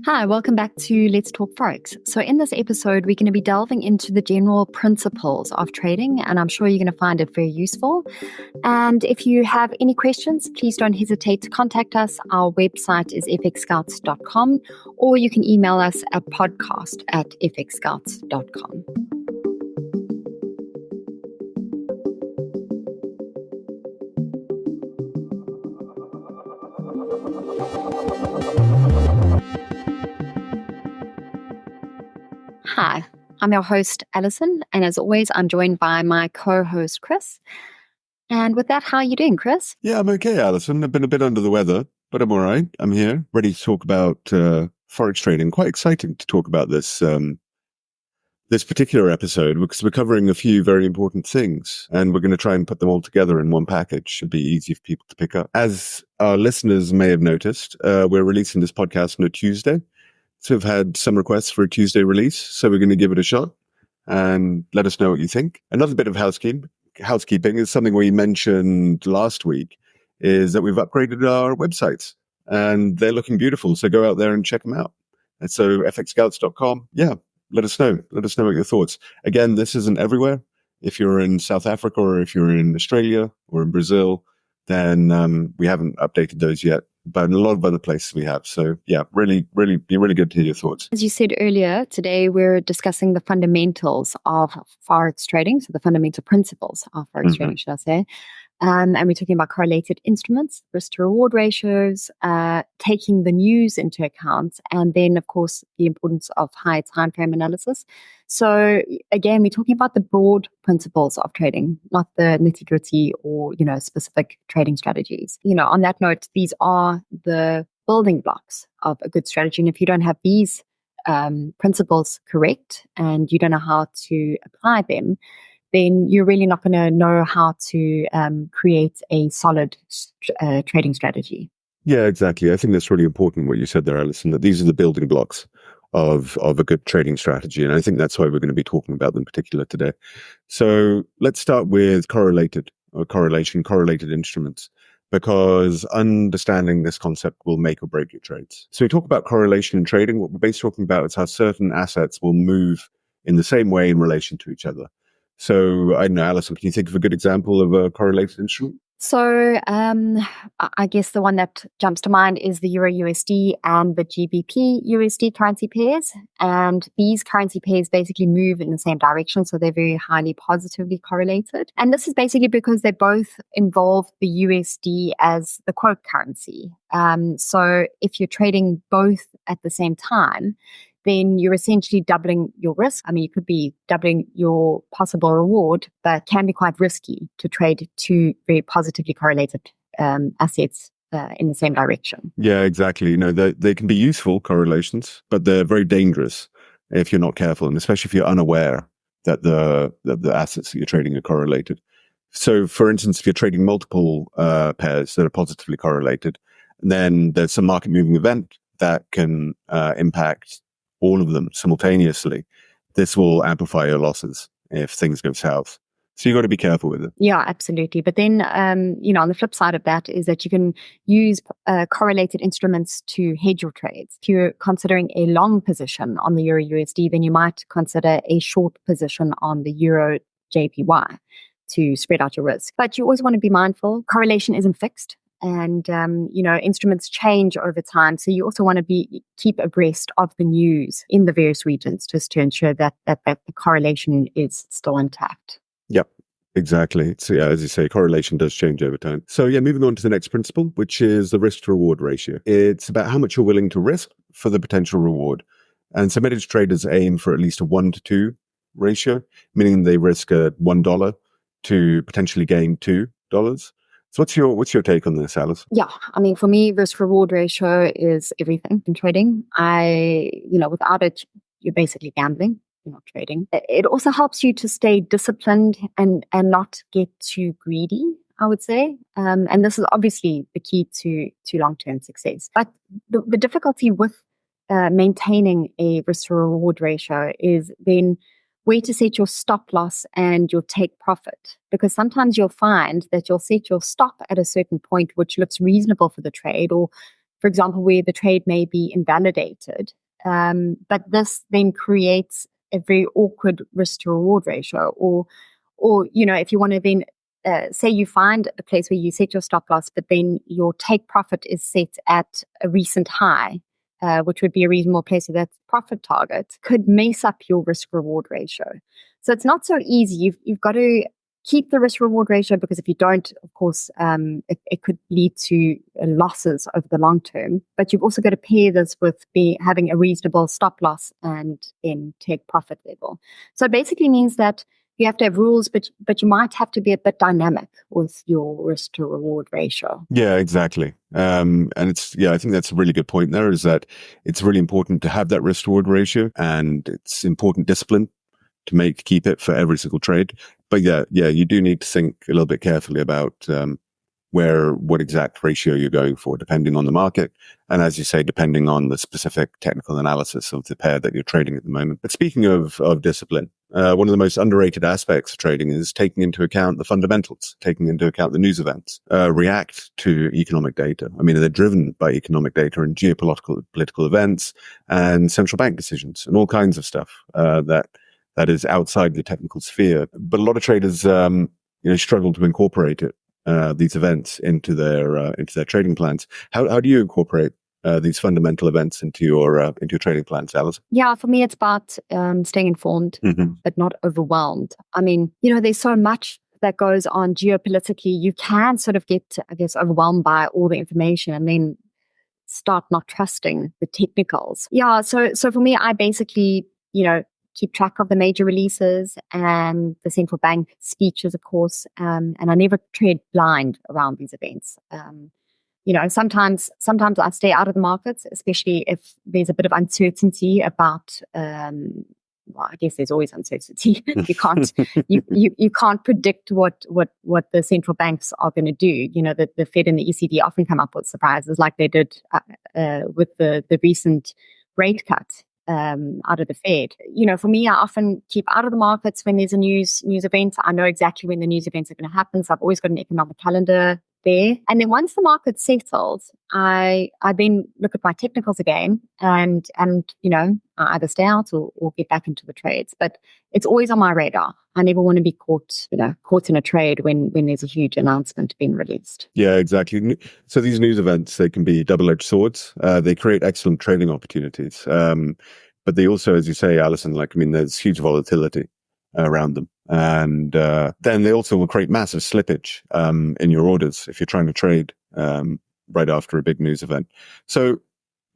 Hi, welcome back to Let's Talk Forex. So in this episode, we're going to be delving into the general principles of trading, and I'm sure you're going to find it very useful. And if you have any questions, please don't hesitate to contact us. Our website is fxscouts.com, or you can email us at podcast@fxscouts.com. Hi, I'm your host, Alison, and as always, I'm joined by my co-host, Chris. And with that, how are you doing, Chris? Yeah, I'm okay, Alison. I've been a bit under the weather, but I'm all right. I'm here, ready to talk about Forex trading. Quite exciting to talk about this this particular episode because we're covering a few very important things, and we're going to try and put them all together in one package. Should be easy for people to pick up. As our listeners may have noticed, we're releasing this podcast on a Tuesday. So we've had some requests for a Tuesday release, so we're going to give it a shot and let us know what you think. Another bit of housekeeping is something we mentioned last week, is that we've upgraded our websites and they're looking beautiful. So go out there and check them out. And so fxscouts.com. Yeah, let us know. Let us know what your thoughts. Again, this isn't everywhere. If you're in South Africa or if you're in Australia or in Brazil, then we haven't updated those yet. But in a lot of other places we have. So yeah, really be really good to hear your thoughts. As you said earlier, today we're discussing the fundamentals of Forex trading. So the fundamental principles of Forex trading, should I say. And we're talking about correlated instruments, risk to reward ratios, taking the news into account, and then, of course, the importance of high timeframe analysis. So again, we're talking about the broad principles of trading, not the nitty-gritty or, specific trading strategies. On that note, these are the building blocks of a good strategy. And if you don't have these principles correct and you don't know how to apply them, then you're really not going to know how to create a solid trading strategy. Yeah, exactly. I think that's really important what you said there, Alison, that these are the building blocks of a good trading strategy. And I think that's why we're going to be talking about them in particular today. So let's start with correlated instruments, because understanding this concept will make or break your trades. So we talk about correlation in trading. What we're basically talking about is how certain assets will move in the same way in relation to each other. So I don't know, Alison, can you think of a good example of a correlated instrument? So I guess the one that jumps to mind is the Euro USD and the GBP USD currency pairs. And these currency pairs basically move in the same direction. So they're very highly positively correlated. And this is basically because they both involve the USD as the quote currency. So if you're trading both at the same time, then you're essentially doubling your risk. I mean, you could be doubling your possible reward, but can be quite risky to trade two very positively correlated assets in the same direction. Yeah, exactly. They can be useful correlations, but they're very dangerous if you're not careful, and especially if you're unaware that the assets that you're trading are correlated. So, for instance, if you're trading multiple pairs that are positively correlated, then there's some market moving event that can impact all of them simultaneously. This will amplify your losses if things go south. So you've got to be careful with it. Yeah, absolutely. But then, on the flip side of that is that you can use correlated instruments to hedge your trades. If you're considering a long position on the Euro USD, then you might consider a short position on the Euro JPY to spread out your risk. But you always want to be mindful. Correlation isn't fixed. And, instruments change over time. So you also want to keep abreast of the news in the various regions just to ensure that the correlation is still intact. Yep, exactly. So yeah, as you say, correlation does change over time. So yeah, moving on to the next principle, which is the risk to reward ratio. It's about how much you're willing to risk for the potential reward. And so managed traders aim for at least a 1-to-2 ratio, meaning they risk $1 to potentially gain $2. So what's your take on this, Alice? Yeah, I mean, for me, risk reward ratio is everything in trading. Without it, you're basically gambling. You're not trading. It also helps you to stay disciplined and not get too greedy, I would say. And this is obviously the key to long-term success. But the difficulty with maintaining a risk to reward ratio is then where to set your stop loss and your take profit. Because sometimes you'll find that you'll set your stop at a certain point which looks reasonable for the trade or for example, where the trade may be invalidated. But this then creates a very awkward risk to reward ratio. Or if you want to then say you find a place where you set your stop loss, but then your take profit is set at a recent high, which would be a reasonable place for that profit target, could mess up your risk reward ratio. So it's not so easy. You've got to keep the risk reward ratio, because if you don't, of course, it could lead to losses over the long term. But you've also got to pair this with having a reasonable stop loss and then take profit level. So it basically means that you have to have rules, but you might have to be a bit dynamic with your risk to reward ratio. Yeah, exactly. And I think that's a really good point there, is that it's really important to have that risk to reward ratio, and it's important discipline to keep it for every single trade. But yeah, you do need to think a little bit carefully about what exact ratio you're going for, depending on the market. And as you say, depending on the specific technical analysis of the pair that you're trading at the moment. But speaking of discipline, one of the most underrated aspects of trading is taking into account the fundamentals, taking into account the news events, react to economic data. I mean, they're driven by economic data and political events and central bank decisions and all kinds of stuff that is outside the technical sphere. But a lot of traders, struggle to incorporate these events into their trading plans. How do you incorporate these fundamental events into your trading plans, Alison? Yeah, for me, it's about staying informed, but not overwhelmed. I mean, there's so much that goes on geopolitically. You can sort of get, I guess, overwhelmed by all the information and then start not trusting the technicals. Yeah, so for me, I basically, keep track of the major releases and the central bank speeches, of course, and I never trade blind around these events. Sometimes I stay out of the markets, especially if there's a bit of uncertainty about. I guess there's always uncertainty. You can't predict what the central banks are going to do. The Fed and the ECB often come up with surprises, like they did with the recent rate cut out of the Fed. For me, I often keep out of the markets when there's a news event. I know exactly when the news events are going to happen, so I've always got an economic calendar there. And then once the market settles, I then look at my technicals again, and I either stay out or get back into the trades. But it's always on my radar. I never want to be caught in a trade when there's a huge announcement being released. Yeah, exactly. So these news events, they can be double-edged swords. They create excellent trading opportunities. But they also, as you say, Alison, there's huge volatility around them. And then they also will create massive slippage in your orders if you're trying to trade right after a big news event. So,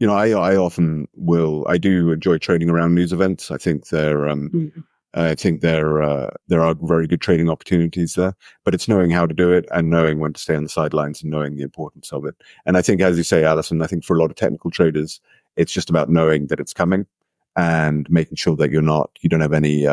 I do enjoy trading around news events. I think there are very good trading opportunities there, but it's knowing how to do it and knowing when to stay on the sidelines and knowing the importance of it. And I think, as you say, Alison, I think for a lot of technical traders, it's just about knowing that it's coming and making sure that you don't have any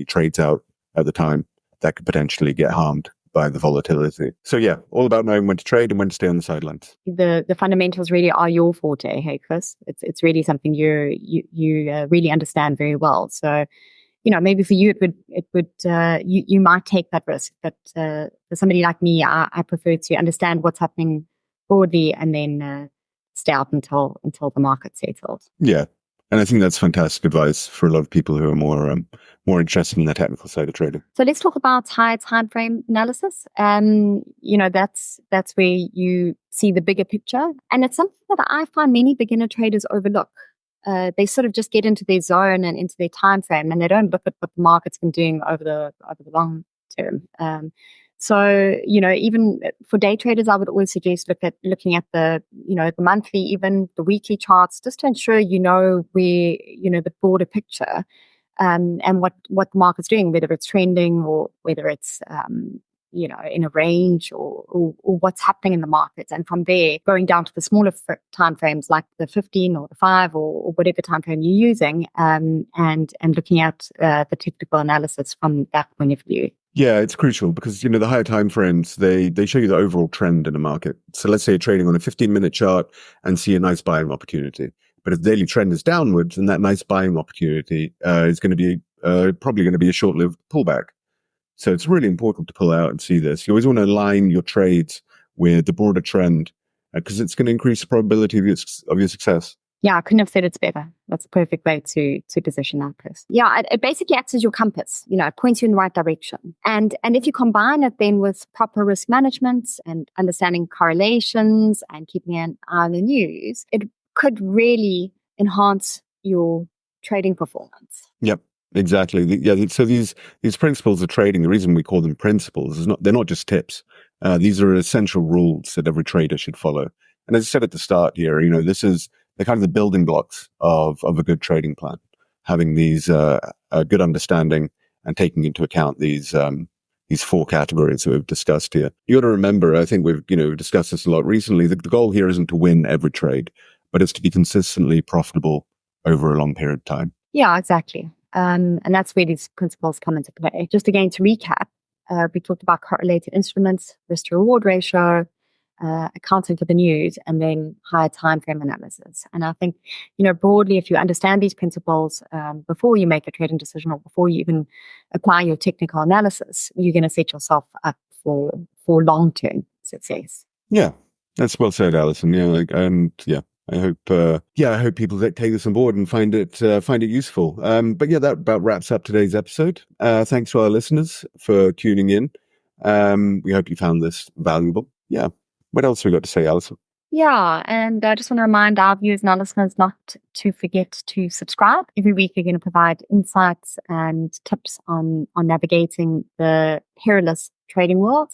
trades out at the time that could potentially get harmed by the volatility. So yeah, all about knowing when to trade and when to stay on the sidelines. The fundamentals really are your forte, hey Chris. It's really something you really understand very well. So, maybe for you it would you might take that risk, but for somebody like me, I prefer to understand what's happening broadly and then stay out until the market settles. Yeah. And I think that's fantastic advice for a lot of people who are more interested in the technical side of trading. So let's talk about high time frame analysis. That's where you see the bigger picture, and it's something that I find many beginner traders overlook. They sort of just get into their zone and into their time frame, and they don't look at what the market's been doing over the long term. So, even for day traders, I would always suggest looking at the monthly, even the weekly charts, just to ensure where, the broader picture, and what the market's doing, whether it's trending or whether it's, in a range or what's happening in the markets. And from there, going down to the smaller time frames, like the 15 or the 5 or whatever time frame you're using, and looking at the technical analysis from that point of view. Yeah, it's crucial because, the higher time frames, they show you the overall trend in a market. So let's say you're trading on a 15-minute chart and see a nice buying opportunity. But if the daily trend is downwards, then that nice buying opportunity is going to be probably going to be a short-lived pullback. So it's really important to pull out and see this. You always want to align your trades with the broader trend because it's going to increase the probability of your success. Yeah, I couldn't have said it's better. That's a perfect way to position that, Chris. Yeah, it basically acts as your compass. It points you in the right direction. And if you combine it then with proper risk management and understanding correlations and keeping an eye on the news, it could really enhance your trading performance. Yep, exactly. So these principles of trading, the reason we call them principles is they're not just tips. These are essential rules that every trader should follow. And as I said at the start here, they're kind of the building blocks of a good trading plan, having these a good understanding and taking into account these four categories that we've discussed here. You got to remember, I think we've discussed this a lot recently. The goal here isn't to win every trade, but it's to be consistently profitable over a long period of time. Yeah, exactly. And that's where these principles come into play. Just again to recap, we talked about correlated instruments, risk to reward ratio, accounting for the news, and then higher time frame analysis. And I think, broadly, if you understand these principles before you make a trading decision or before you even apply your technical analysis, you're going to set yourself up for long-term success. Yeah, that's well said, Alison. I hope people take this on board and find it useful. But yeah, that about wraps up today's episode. Thanks to our listeners for tuning in. We hope you found this valuable. Yeah. What else have we got to say, Alison? Yeah, and I just want to remind our viewers and our listeners not to forget to subscribe. Every week we're going to provide insights and tips on navigating the perilous trading world.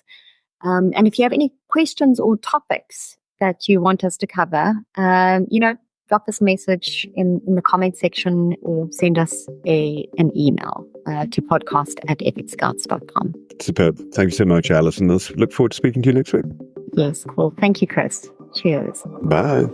And if you have any questions or topics that you want us to cover, drop us a message in the comment section or send us an email to podcast@epicScouts.com. Superb. Thank you so much, Alison. I look forward to speaking to you next week. Yes, cool. Thank you, Chris. Cheers. Bye.